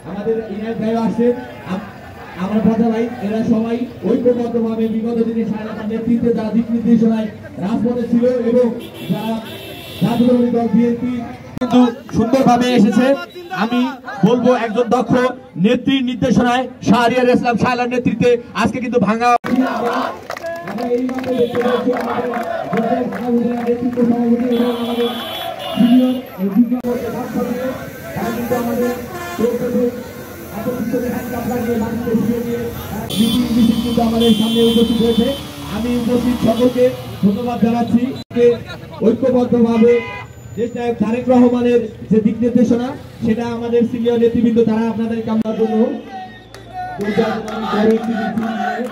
আমাদের ইনায়েত ভাই আছে, আমার দাদা ভাই, এরা সবাই ঐক্যবদ্ধভাবে বিগত দিনে শাহজাহান নেতৃত্বে যারা দিক নির্দেশনায় রাজপথে ছিল এবং যারা জাতীয়তাবাদী দল বিএনপি কিন্তু সুন্দরভাবে এসেছে। আমি বলবো একজন দক্ষ নেত্রীর নির্দেশনায় শাহরিয়ার ইসলাম শাহলার নেতৃত্বে আজকে কিন্তু ভাঙা আমরা এই মাঠে দেখতে পাচ্ছি আমাদের নেতৃত্ব সভাপতি এবং আমাদের সিনিয়র কিন্তু আমাদের আমাদের সামনে উপস্থিত হয়েছে। আমি উপস্থিত সকলকে ধন্যবাদ জানাচ্ছি। ঐক্যবদ্ধভাবে দেশনায়ক তারেক রহমানের যে দিক নির্দেশনা সেটা আমাদের সিনিয়র নেতৃবৃন্দ তারা আপনাদেরকে আমার জন্য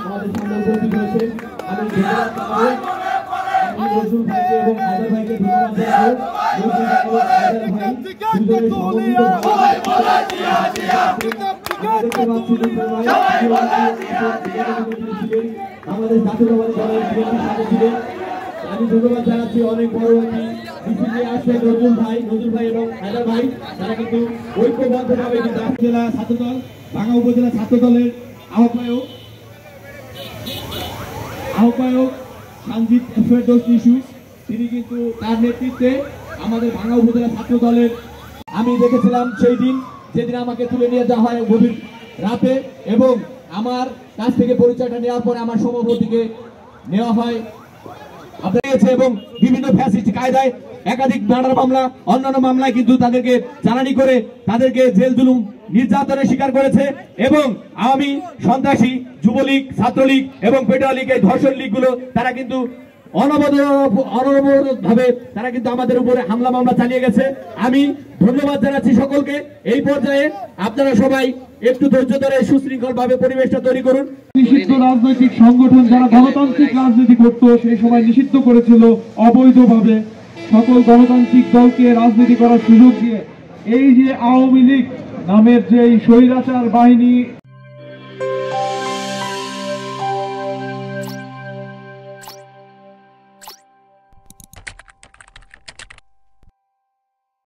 আমাদের সামনে উপস্থিত হয়েছে। আমি নজরুল ভাইকে এবং হায়দার ভাইকে ধন্যবাদ জানাবো। আমাদের জাতীয়তাবাদী দলের বিএনপির সাথে ছিলেন। আমি ধন্যবাদ জানাচ্ছি অনেক বড় একটি মিছিল নিয়ে আসছে নজরুল ভাই এবং হায়দার ভাই, তারা কিন্তু ঐক্যবদ্ধভাবে জেলা ছাত্রদল ভাঙ্গা উপজেলা ছাত্র দলের আহ্বায়ক সানজিদ ফেরদৌস নিশু, তিনি কিন্তু তার নেতৃত্বে আমাদের ভাঙ্গা উপজেলা ছাত্র দলের আমি দেখেছিলাম সেই দিন যেদিন আমাকে তুলে নিয়ে যাওয়া হয় গভীর রাতে এবং আমার কাছ থেকে পরিচয়টা নেওয়ার পরে আমার সভাপতিকে নেওয়া হয় এবং বিভিন্ন ফ্যাসিস্ট কায়দায় একাধিক মার্ডার মামলা অন্যান্য মামলায় কিন্তু তাদেরকে জ্বালানি করে তাদেরকে জেল জুলুম নির্যাতনের শিকার করেছে এবং আওয়ামী সন্ত্রাসী যুবলীগ ছাত্রলীগ এবং পেট্রোল লীগ এই ধর্ষণ লীগগুলো তারা কিন্তু অনবরতভাবে তারা কিন্তু আমাদের উপরে হামলা মামলা চালিয়ে গেছে। আমি ধন্যবাদ জানাচ্ছি সকলকে। এই পর্যায়ে আপনারা সবাই একটু ধৈর্য ধরে সুশৃঙ্খল ভাবে পরিবেশটা তৈরি করুন। নিষিদ্ধ রাজনৈতিক সংগঠন যারা গণতান্ত্রিক রাজনীতি করত সেই সময় নিষিদ্ধ করেছিল অবৈধভাবে সকল গণতান্ত্রিক দলকে রাজনীতি করার সুযোগ দিয়ে এই যে আওয়ামী লীগ নামের যে স্বৈরাচার বাহিনী